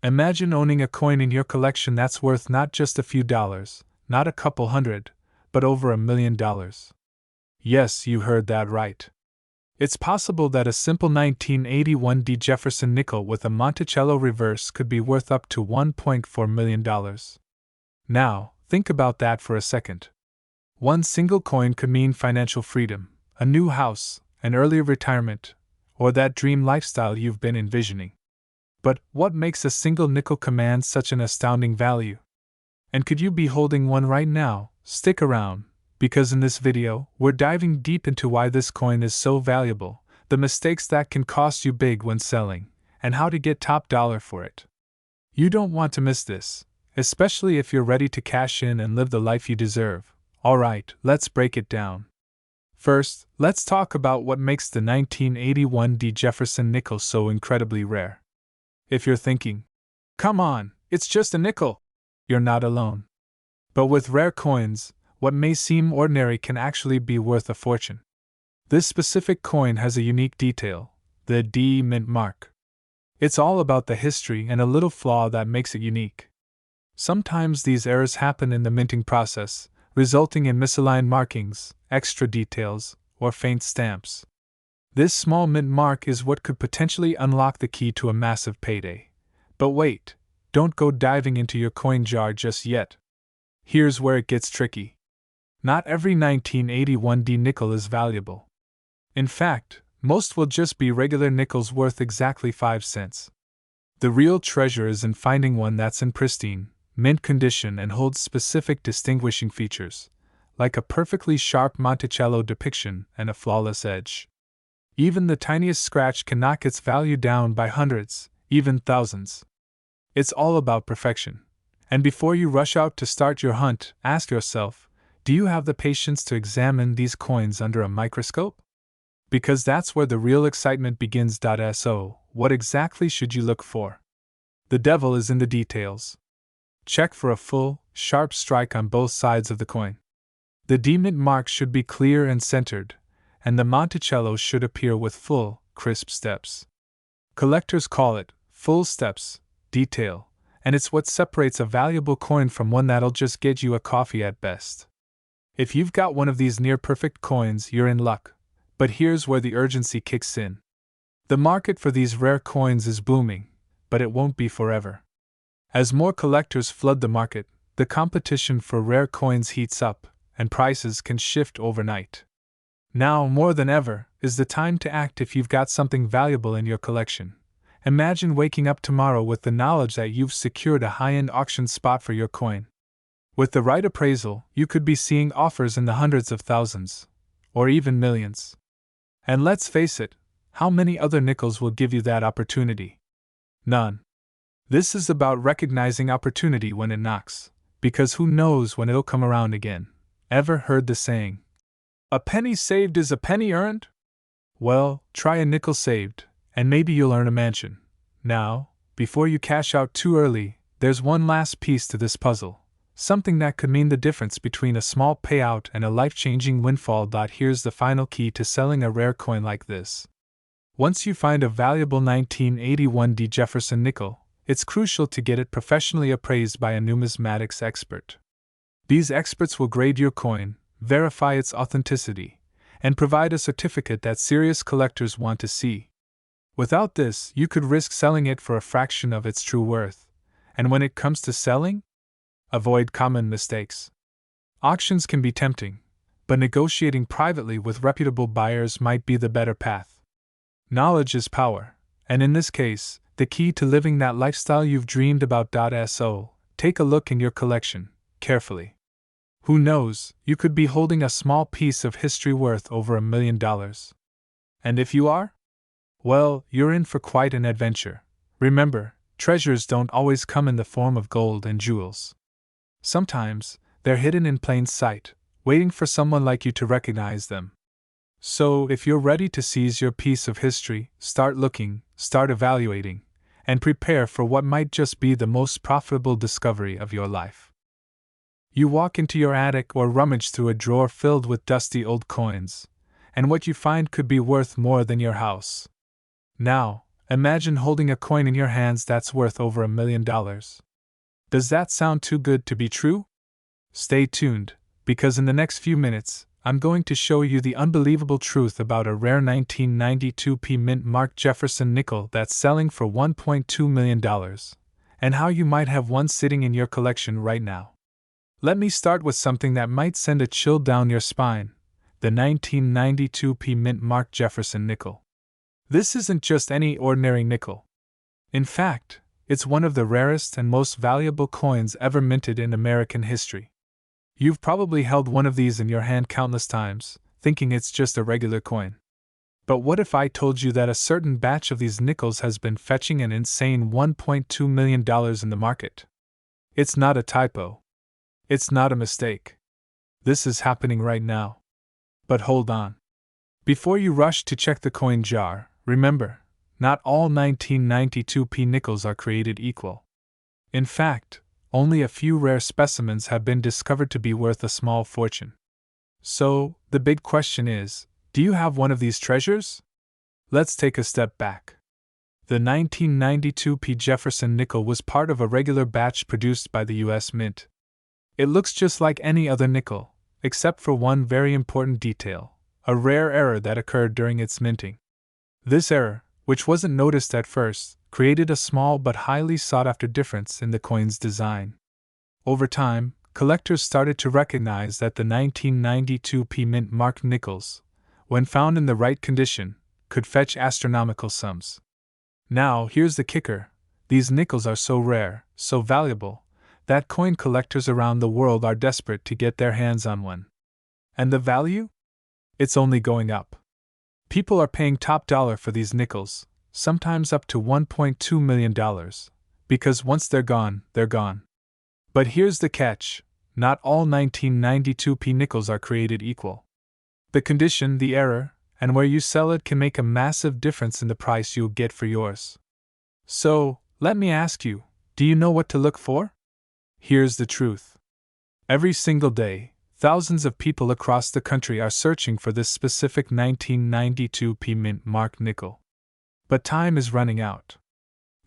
Imagine owning a coin in your collection that's worth not just a few dollars, not a couple hundred, but over $1 million. Yes, you heard that right. It's possible that a simple 1981 Jefferson nickel with a Monticello reverse could be worth up to $1.4 million. Now, think about that for a second. One single coin could mean financial freedom, a new house, an early retirement, or that dream lifestyle you've been envisioning. But what makes a single nickel command such an astounding value? And could you be holding one right now? Stick around, because in this video, we're diving deep into why this coin is so valuable, the mistakes that can cost you big when selling, and how to get top dollar for it. You don't want to miss this, especially if you're ready to cash in and live the life you deserve. Alright, let's break it down. First, let's talk about what makes the 1981 Jefferson nickel so incredibly rare. If you're thinking, come on, it's just a nickel, you're not alone. But with rare coins, what may seem ordinary can actually be worth a fortune. This specific coin has a unique detail, the D mint mark. It's all about the history and a little flaw that makes it unique. Sometimes these errors happen in the minting process, resulting in misaligned markings, extra details, or faint stamps. This small mint mark is what could potentially unlock the key to a massive payday. But wait, don't go diving into your coin jar just yet. Here's where it gets tricky. Not every 1981 D nickel is valuable. In fact, most will just be regular nickels worth exactly 5 cents. The real treasure is in finding one that's in pristine, mint condition and holds specific distinguishing features, like a perfectly sharp Monticello depiction and a flawless edge. Even the tiniest scratch can knock its value down by hundreds, even thousands. It's all about perfection. And before you rush out to start your hunt, ask yourself, do you have the patience to examine these coins under a microscope? Because that's where the real excitement begins. So, what exactly should you look for? The devil is in the details. Check for a full, sharp strike on both sides of the coin. The D mint mark should be clear and centered, and the Monticello should appear with full, crisp steps. Collectors call it full steps, detail, and it's what separates a valuable coin from one that'll just get you a coffee at best. If you've got one of these near-perfect coins, you're in luck, but here's where the urgency kicks in. The market for these rare coins is booming, but it won't be forever. As more collectors flood the market, the competition for rare coins heats up, and prices can shift overnight. Now, more than ever, is the time to act if you've got something valuable in your collection. Imagine waking up tomorrow with the knowledge that you've secured a high-end auction spot for your coin. With the right appraisal, you could be seeing offers in the hundreds of thousands, or even millions. And let's face it, how many other nickels will give you that opportunity? None. This is about recognizing opportunity when it knocks, because who knows when it'll come around again. Ever heard the saying, "A penny saved is a penny earned"? Well, try a nickel saved, and maybe you'll earn a mansion. Now, before you cash out too early, there's one last piece to this puzzle, something that could mean the difference between a small payout and a life-changing windfall. Here's the final key to selling a rare coin like this. Once you find a valuable 1981 D Jefferson nickel, it's crucial to get it professionally appraised by a numismatics expert. These experts will grade your coin, verify its authenticity, and provide a certificate that serious collectors want to see. Without this, you could risk selling it for a fraction of its true worth. And when it comes to selling, avoid common mistakes. Auctions can be tempting, but negotiating privately with reputable buyers might be the better path. Knowledge is power, and in this case, the key to living that lifestyle you've dreamed about. So, take a look in your collection, carefully. Who knows, you could be holding a small piece of history worth over $1 million. And if you are? Well, you're in for quite an adventure. Remember, treasures don't always come in the form of gold and jewels. Sometimes, they're hidden in plain sight, waiting for someone like you to recognize them. So, if you're ready to seize your piece of history, start looking, start evaluating, and prepare for what might just be the most profitable discovery of your life. You walk into your attic or rummage through a drawer filled with dusty old coins, and what you find could be worth more than your house. Now, Imagine holding a coin in your hands that's worth over $1 million. Does that sound too good to be true? Stay tuned, because in the next few minutes, I'm going to show you the unbelievable truth about a rare 1992 mint marked Jefferson nickel that's selling for $1.2 million, and how you might have one sitting in your collection right now. Let me start with something that might send a chill down your spine: the 1992 mint marked Jefferson nickel. This isn't just any ordinary nickel. In fact, it's one of the rarest and most valuable coins ever minted in American history. You've probably held one of these in your hand countless times, thinking it's just a regular coin. But what if I told you that a certain batch of these nickels has been fetching an insane $1.2 million in the market? It's not a typo. It's not a mistake. This is happening right now. But hold on. Before you rush to check the coin jar, remember, not all 1992 nickels are created equal. In fact, only a few rare specimens have been discovered to be worth a small fortune. So, the big question is, do you have one of these treasures? Let's take a step back. The 1992 Jefferson nickel was part of a regular batch produced by the U.S. Mint. It looks just like any other nickel, except for one very important detail: a rare error that occurred during its minting. This error, which wasn't noticed at first, created a small but highly sought-after difference in the coin's design. Over time, collectors started to recognize that the 1992 mint-marked nickels, when found in the right condition, could fetch astronomical sums. Now, here's the kicker: these nickels are so rare, so valuable, that coin collectors around the world are desperate to get their hands on one. And the value? It's only going up. People are paying top dollar for these nickels, sometimes up to $1.2 million, because once they're gone, they're gone. But here's the catch: not all 1992 nickels are created equal. The condition, the error, and where you sell it can make a massive difference in the price you'll get for yours. So, let me ask you, do you know what to look for? Here's the truth. Every single day, thousands of people across the country are searching for this specific 1992 mint-marked nickel. But time is running out.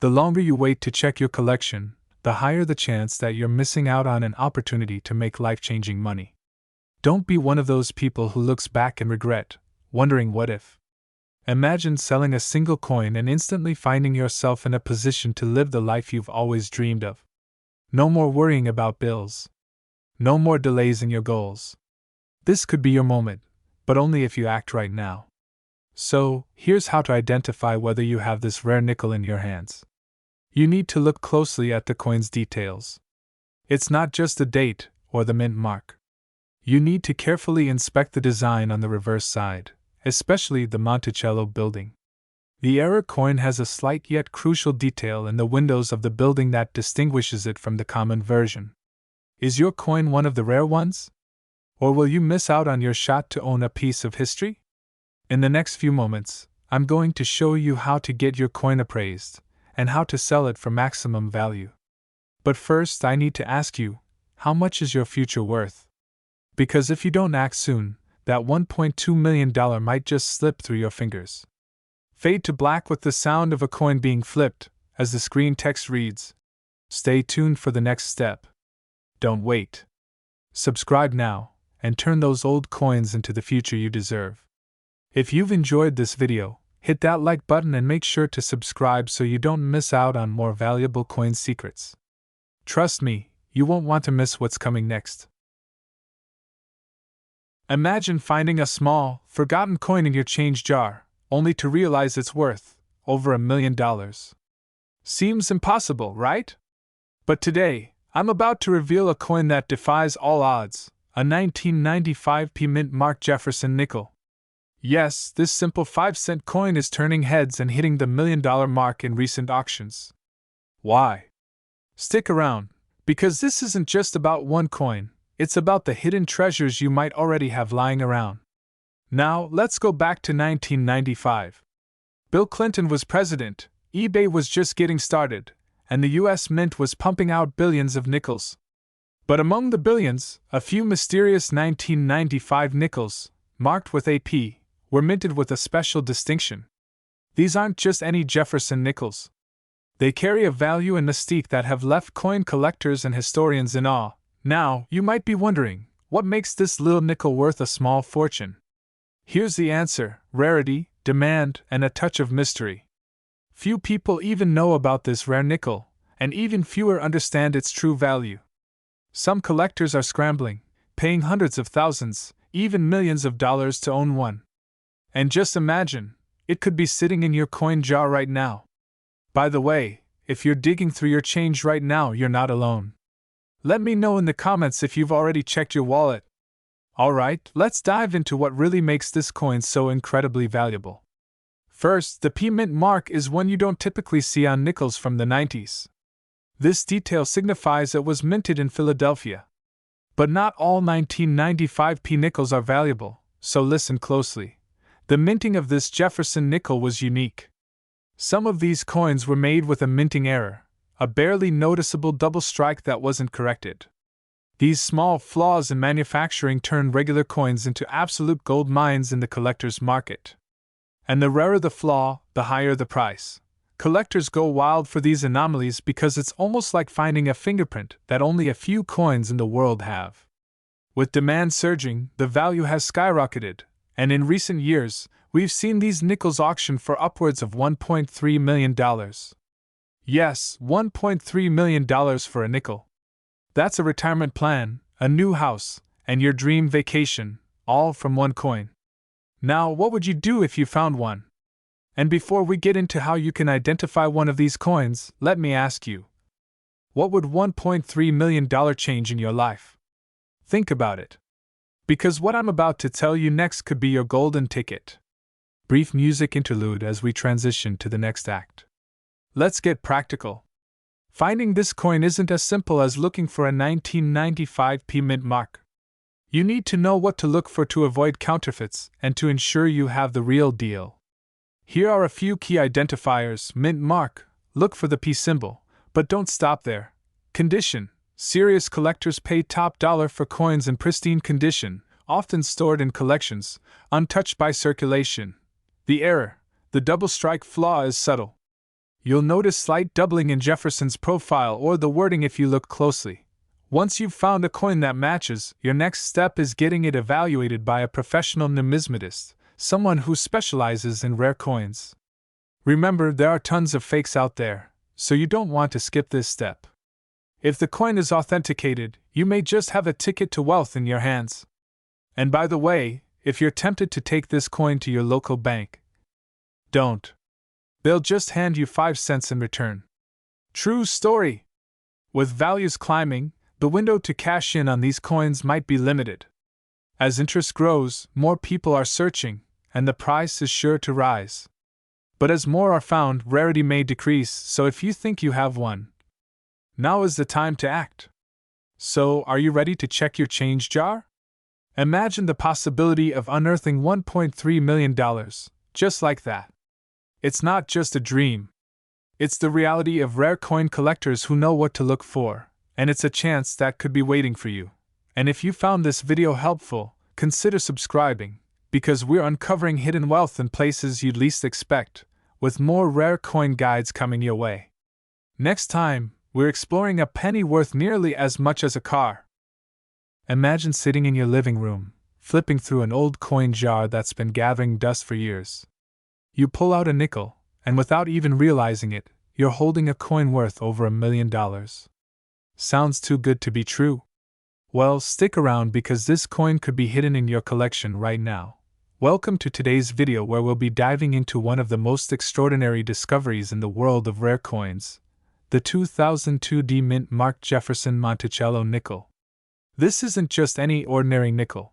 The longer you wait to check your collection, the higher the chance that you're missing out on an opportunity to make life-changing money. Don't be one of those people who looks back in regret, wondering what if. Imagine selling a single coin and instantly finding yourself in a position to live the life you've always dreamed of. No more worrying about bills. No more delays in your goals. This could be your moment, but only if you act right now. So, here's how to identify whether you have this rare nickel in your hands. You need to look closely at the coin's details. It's not just the date or the mint mark. You need to carefully inspect the design on the reverse side, especially the Monticello building. The error coin has a slight yet crucial detail in the windows of the building that distinguishes it from the common version. Is your coin one of the rare ones? Or will you miss out on your shot to own a piece of history? In the next few moments, I'm going to show you how to get your coin appraised, and how to sell it for maximum value. But first, I need to ask you, how much is your future worth? Because if you don't act soon, that $1.2 million might just slip through your fingers. Fade to black with the sound of a coin being flipped, as the screen text reads. Stay tuned for the next step. Don't wait. Subscribe now, and turn those old coins into the future you deserve. If you've enjoyed this video, hit that like button and make sure to subscribe so you don't miss out on more valuable coin secrets. Trust me, you won't want to miss what's coming next. Imagine finding a small, forgotten coin in your change jar, only to realize it's worth over $1 million. Seems impossible, right? But today, I'm about to reveal a coin that defies all odds, a 1995 mint-marked Jefferson nickel. Yes, this simple 5-cent coin is turning heads and hitting the $1 million mark in recent auctions. Why? Stick around, because this isn't just about one coin, it's about the hidden treasures you might already have lying around. Now, let's go back to 1995. Bill Clinton was president, eBay was just getting started, and the US Mint was pumping out billions of nickels. But among the billions, a few mysterious 1995 nickels, marked with AP, were minted with a special distinction. These aren't just any Jefferson nickels. They carry a value and mystique that have left coin collectors and historians in awe. Now, you might be wondering, what makes this little nickel worth a small fortune? Here's the answer: rarity, demand, and a touch of mystery. Few people even know about this rare nickel, and even fewer understand its true value. Some collectors are scrambling, paying hundreds of thousands, even millions of dollars to own one. And just imagine, it could be sitting in your coin jar right now. By the way, if you're digging through your change right now, you're not alone. Let me know in the comments if you've already checked your wallet. Alright, let's dive into what really makes this coin so incredibly valuable. First, the P mint mark is one you don't typically see on nickels from the 90s. This detail signifies it was minted in Philadelphia. But not all 1995 P nickels are valuable, so listen closely. The minting of this Jefferson nickel was unique. Some of these coins were made with a minting error, a barely noticeable double strike that wasn't corrected. These small flaws in manufacturing turned regular coins into absolute gold mines in the collector's market. And the rarer the flaw, the higher the price. Collectors go wild for these anomalies because it's almost like finding a fingerprint that only a few coins in the world have. With demand surging, the value has skyrocketed, and in recent years, we've seen these nickels auctioned for upwards of $1.3 million. Yes, $1.3 million for a nickel. That's a retirement plan, a new house, and your dream vacation, all from one coin. Now, what would you do if you found one? And before we get into how you can identify one of these coins, let me ask you, what would $1.3 million change in your life? Think about it. Because what I'm about to tell you next could be your golden ticket. Brief music interlude as we transition to the next act. Let's get practical. Finding this coin isn't as simple as looking for a 1995 P mint mark. You need to know what to look for to avoid counterfeits and to ensure you have the real deal. Here are a few key identifiers. Mint mark, look for the P symbol, but don't stop there. Condition, serious collectors pay top dollar for coins in pristine condition, often stored in collections, untouched by circulation. The error, the double strike flaw is subtle. You'll notice slight doubling in Jefferson's profile or the wording if you look closely. Once you've found a coin that matches, your next step is getting it evaluated by a professional numismatist, someone who specializes in rare coins. Remember, there are tons of fakes out there, so you don't want to skip this step. If the coin is authenticated, you may just have a ticket to wealth in your hands. And by the way, if you're tempted to take this coin to your local bank, don't. They'll just hand you 5 cents in return. True story. With values climbing, the window to cash in on these coins might be limited. As interest grows, more people are searching, and the price is sure to rise. But as more are found, rarity may decrease, so if you think you have one, now is the time to act. So, are you ready to check your change jar? Imagine the possibility of unearthing $1.3 million, just like that. It's not just a dream. It's the reality of rare coin collectors who know what to look for, and it's a chance that could be waiting for you. And if you found this video helpful, consider subscribing, because we're uncovering hidden wealth in places you'd least expect, with more rare coin guides coming your way. Next time, we're exploring a penny worth nearly as much as a car. Imagine sitting in your living room, flipping through an old coin jar that's been gathering dust for years. You pull out a nickel, and without even realizing it, you're holding a coin worth over $1 million. Sounds too good to be true? Well, stick around because this coin could be hidden in your collection right now. Welcome to today's video where we'll be diving into one of the most extraordinary discoveries in the world of rare coins, the 2002 D Mint marked Jefferson Monticello nickel. This isn't just any ordinary nickel.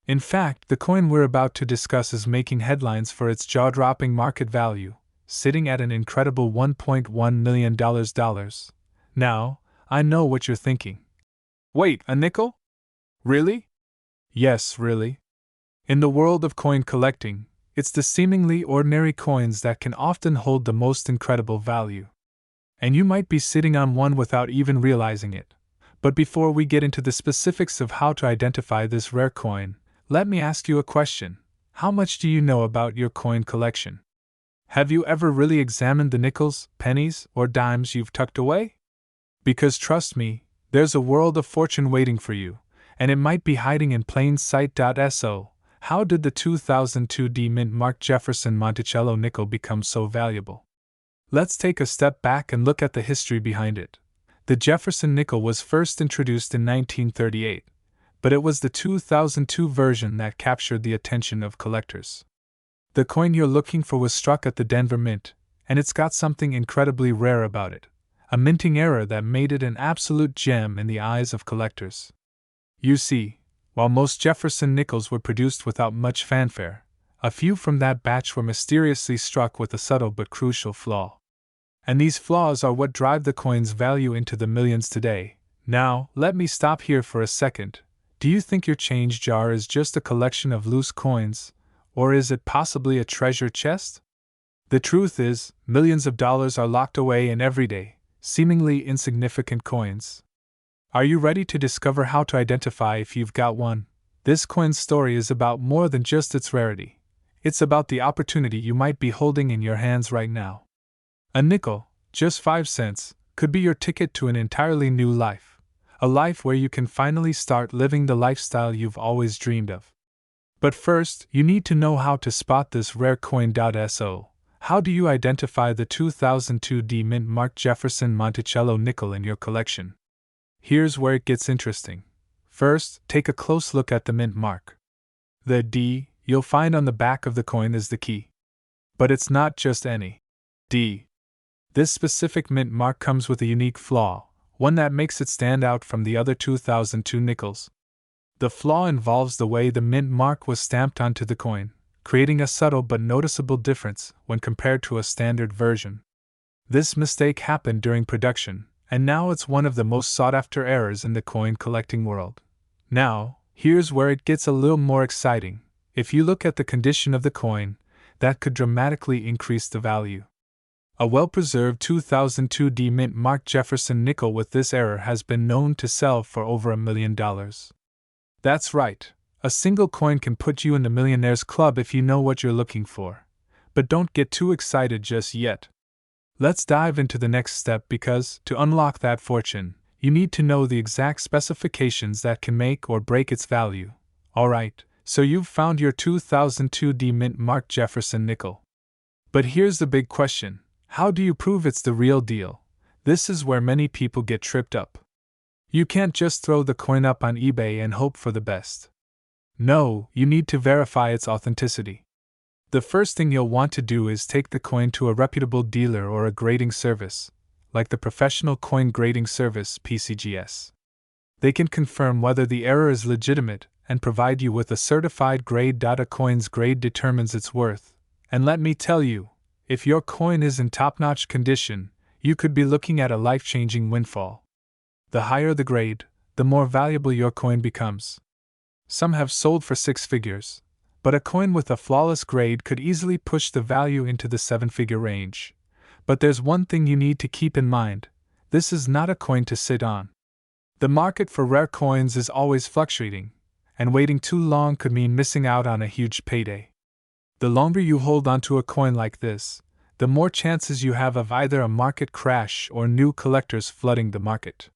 In fact, the coin we're about to discuss is making headlines for its jaw-dropping market value, sitting at an incredible $1.1 million. Now, I know what you're thinking. Wait, a nickel? Really? Yes, really. In the world of coin collecting, it's the seemingly ordinary coins that can often hold the most incredible value. And you might be sitting on one without even realizing it. But before we get into the specifics of how to identify this rare coin, let me ask you a question. How much do you know about your coin collection? Have you ever really examined the nickels, pennies, or dimes you've tucked away? Because trust me, there's a world of fortune waiting for you, and it might be hiding in plain sight. So, how did the 2002 D Mint Mark Jefferson Monticello nickel become so valuable? Let's take a step back and look at the history behind it. The Jefferson nickel was first introduced in 1938, but it was the 2002 version that captured the attention of collectors. The coin you're looking for was struck at the Denver Mint, and it's got something incredibly rare about it, a minting error that made it an absolute gem in the eyes of collectors. You see, while most Jefferson nickels were produced without much fanfare, a few from that batch were mysteriously struck with a subtle but crucial flaw. And these flaws are what drive the coin's value into the millions today. Now, let me stop here for a second. Do you think your change jar is just a collection of loose coins, or is it possibly a treasure chest? The truth is, millions of dollars are locked away in everyday, seemingly insignificant coins. Are you ready to discover how to identify if you've got one? This coin's story is about more than just its rarity. It's about the opportunity you might be holding in your hands right now. A nickel, just 5 cents, could be your ticket to an entirely new life. A life where you can finally start living the lifestyle you've always dreamed of. But first, you need to know how to spot this rare coin. So, how do you identify the 2002 D Mint Mark Jefferson Monticello nickel in your collection? Here's where it gets interesting. First, take a close look at the mint mark. The D you'll find on the back of the coin is the key. But it's not just any D. This specific mint mark comes with a unique flaw, one that makes it stand out from the other 2002 nickels. The flaw involves the way the mint mark was stamped onto the coin, creating a subtle but noticeable difference when compared to a standard version. This mistake happened during production, and now it's one of the most sought-after errors in the coin collecting world. Now, here's where it gets a little more exciting. If you look at the condition of the coin, that could dramatically increase the value. A well-preserved 2002 D Mint Mark Jefferson nickel with this error has been known to sell for over $1 million. That's right, a single coin can put you in the Millionaire's Club if you know what you're looking for. But don't get too excited just yet. Let's dive into the next step because, to unlock that fortune, you need to know the exact specifications that can make or break its value. Alright, so you've found your 2002 D Mint Mark Jefferson nickel. But here's the big question. How do you prove it's the real deal? This is where many people get tripped up. You can't just throw the coin up on eBay and hope for the best. No, you need to verify its authenticity. The first thing you'll want to do is take the coin to a reputable dealer or a grading service, like the Professional Coin Grading Service (PCGS). They can confirm whether the error is legitimate and provide you with a certified grade. A coin's grade determines its worth, and let me tell you, if your coin is in top-notch condition, you could be looking at a life-changing windfall. The higher the grade, the more valuable your coin becomes. Some have sold for 6 figures, but a coin with a flawless grade could easily push the value into the 7-figure range. But there's one thing you need to keep in mind: this is not a coin to sit on. The market for rare coins is always fluctuating, and waiting too long could mean missing out on a huge payday. The longer you hold onto a coin like this, the more chances you have of either a market crash or new collectors flooding the market.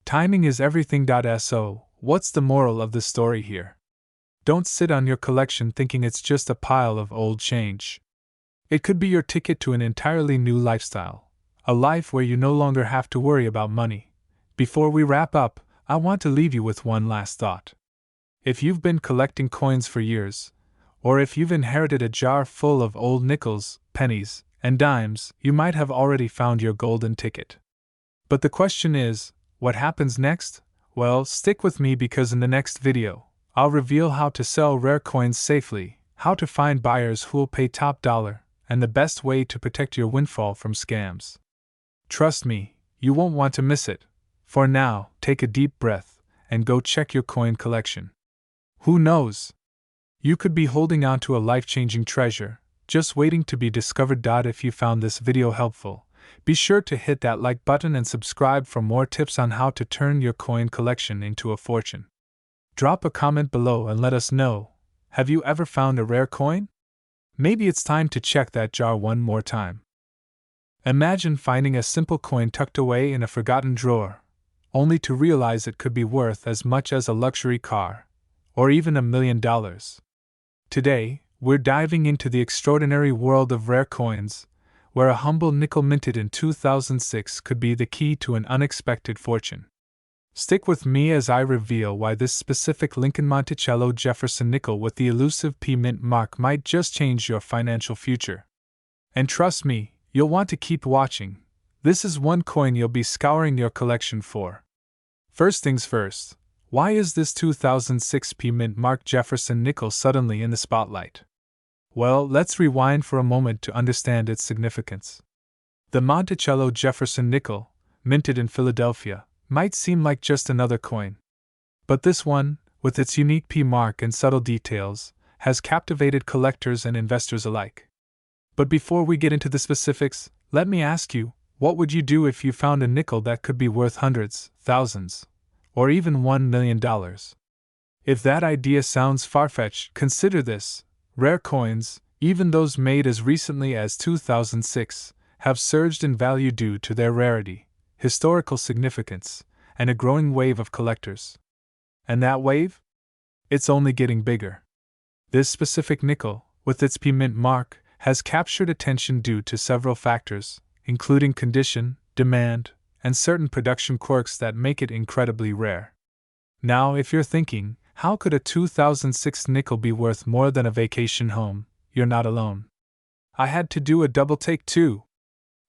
Timing is everything. So, what's the moral of the story here? Don't sit on your collection thinking it's just a pile of old change. It could be your ticket to an entirely new lifestyle, a life where you no longer have to worry about money. Before we wrap up, I want to leave you with one last thought. If you've been collecting coins for years, or if you've inherited a jar full of old nickels, pennies, and dimes, you might have already found your golden ticket. But the question is, what happens next? Well, stick with me because in the next video, I'll reveal how to sell rare coins safely, how to find buyers who'll pay top dollar, and the best way to protect your windfall from scams. Trust me, you won't want to miss it. For now, take a deep breath and go check your coin collection. Who knows? You could be holding on to a life-changing treasure, just waiting to be discovered. If you found this video helpful, be sure to hit that like button and subscribe for more tips on how to turn your coin collection into a fortune. Drop a comment below and let us know, have you ever found a rare coin? Maybe it's time to check that jar one more time. Imagine finding a simple coin tucked away in a forgotten drawer, only to realize it could be worth as much as a luxury car, or even $1 million. Today, we're diving into the extraordinary world of rare coins, where a humble nickel minted in 2006 could be the key to an unexpected fortune. Stick with me as I reveal why this specific Lincoln Monticello Jefferson nickel with the elusive P mint mark might just change your financial future. And trust me, you'll want to keep watching. This is one coin you'll be scouring your collection for. First things first, why is this 2006 P mint mark Jefferson nickel suddenly in the spotlight? Well, let's rewind for a moment to understand its significance. The Monticello Jefferson nickel, minted in Philadelphia, might seem like just another coin. But this one, with its unique P mark and subtle details, has captivated collectors and investors alike. But before we get into the specifics, let me ask you, what would you do if you found a nickel that could be worth hundreds, thousands, or even $1 million? If that idea sounds far-fetched, consider this. Rare coins, even those made as recently as 2006, have surged in value due to their rarity, historical significance, and a growing wave of collectors. And that wave? It's only getting bigger. This specific nickel, with its P mint mark, has captured attention due to several factors, including condition, demand, and certain production quirks that make it incredibly rare. Now, if you're thinking, how could a 2006 nickel be worth more than a vacation home? You're not alone. I had to do a double take too.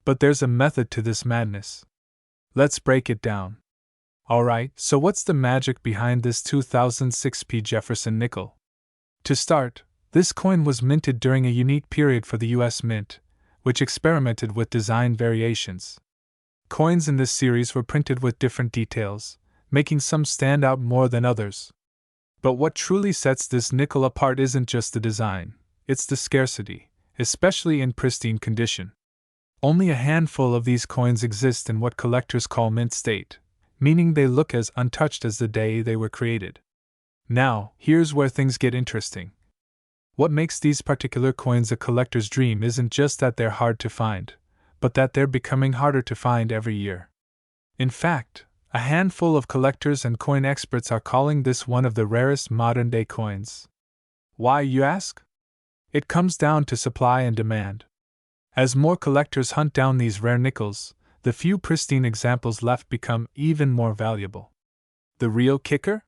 But there's a method to this madness. Let's break it down. Alright, so what's the magic behind this 2006 P Jefferson nickel? To start, this coin was minted during a unique period for the US Mint, which experimented with design variations. Coins in this series were printed with different details, making some stand out more than others. But what truly sets this nickel apart isn't just the design, it's the scarcity, especially in pristine condition. Only a handful of these coins exist in what collectors call mint state, meaning they look as untouched as the day they were created. Now, here's where things get interesting. What makes these particular coins a collector's dream isn't just that they're hard to find, but that they're becoming harder to find every year. In fact, a handful of collectors and coin experts are calling this one of the rarest modern-day coins. Why, you ask? It comes down to supply and demand. As more collectors hunt down these rare nickels, the few pristine examples left become even more valuable. The real kicker?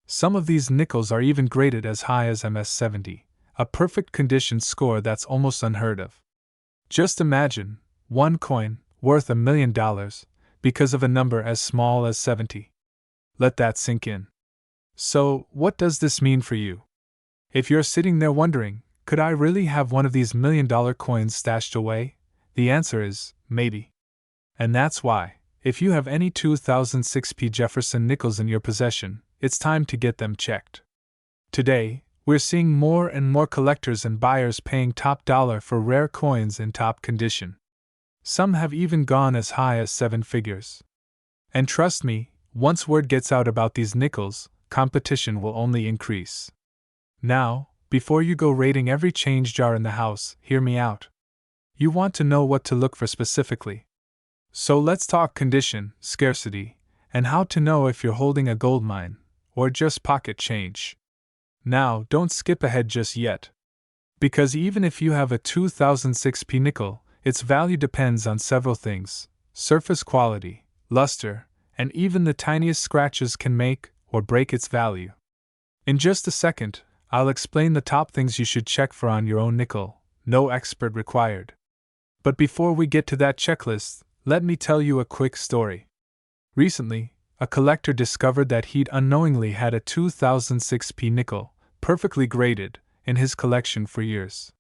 Some of these nickels are even graded as high as MS-70, a perfect condition score that's almost unheard of. Just imagine, one coin, worth $1 million, because of a number as small as 70. Let that sink in. So, what does this mean for you? If you're sitting there wondering, could I really have one of these $1 million coins stashed away? The answer is, maybe. And that's why, if you have any 2006 P Jefferson nickels in your possession, it's time to get them checked. Today, we're seeing more and more collectors and buyers paying top dollar for rare coins in top condition. Some have even gone as high as 7 figures. And trust me, once word gets out about these nickels, competition will only increase. Now, before you go raiding every change jar in the house, hear me out. You want to know what to look for specifically. So let's talk condition, scarcity, and how to know if you're holding a gold mine, or just pocket change. Now, don't skip ahead just yet. Because even if you have a 2006 P nickel, its value depends on several things: surface quality, luster, and even the tiniest scratches can make or break its value. In just a second, I'll explain the top things you should check for on your own nickel, no expert required. But before we get to that checklist, let me tell you a quick story. Recently, a collector discovered that he'd unknowingly had a 2006 P nickel, perfectly graded, in his collection for years.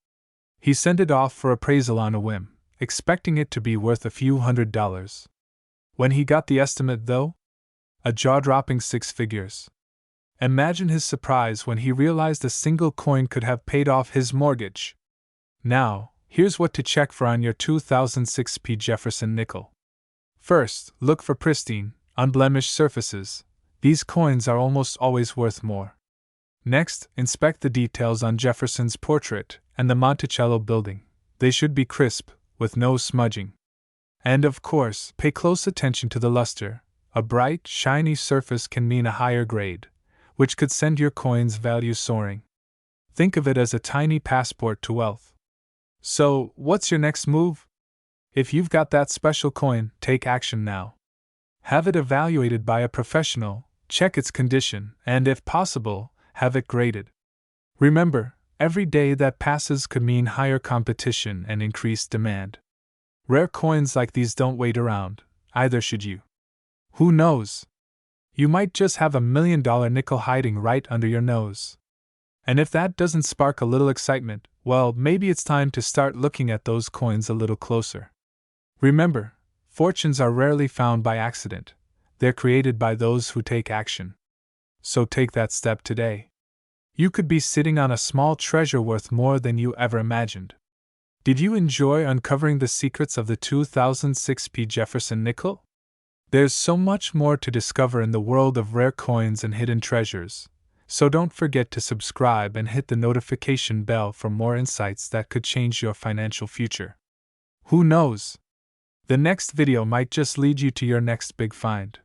He sent it off for appraisal on a whim, expecting it to be worth a few $100s. When he got the estimate, though, a jaw-dropping 6 figures. Imagine his surprise when he realized a single coin could have paid off his mortgage. Now, here's what to check for on your 2006 P Jefferson nickel. First, look for pristine, unblemished surfaces. These coins are almost always worth more. Next, inspect the details on Jefferson's portrait, and the Monticello building. They should be crisp, with no smudging. And of course, pay close attention to the luster. A bright, shiny surface can mean a higher grade, which could send your coin's value soaring. Think of it as a tiny passport to wealth. So, what's your next move? If you've got that special coin, take action now. Have it evaluated by a professional, check its condition, and if possible, have it graded. Remember, every day that passes could mean higher competition and increased demand. Rare coins like these don't wait around, either should you. Who knows? You might just have $1 million nickel hiding right under your nose. And if that doesn't spark a little excitement, well, maybe it's time to start looking at those coins a little closer. Remember, fortunes are rarely found by accident. They're created by those who take action. So take that step today. You could be sitting on a small treasure worth more than you ever imagined. Did you enjoy uncovering the secrets of the 2006 P. Jefferson nickel? There's so much more to discover in the world of rare coins and hidden treasures, so don't forget to subscribe and hit the notification bell for more insights that could change your financial future. Who knows? The next video might just lead you to your next big find.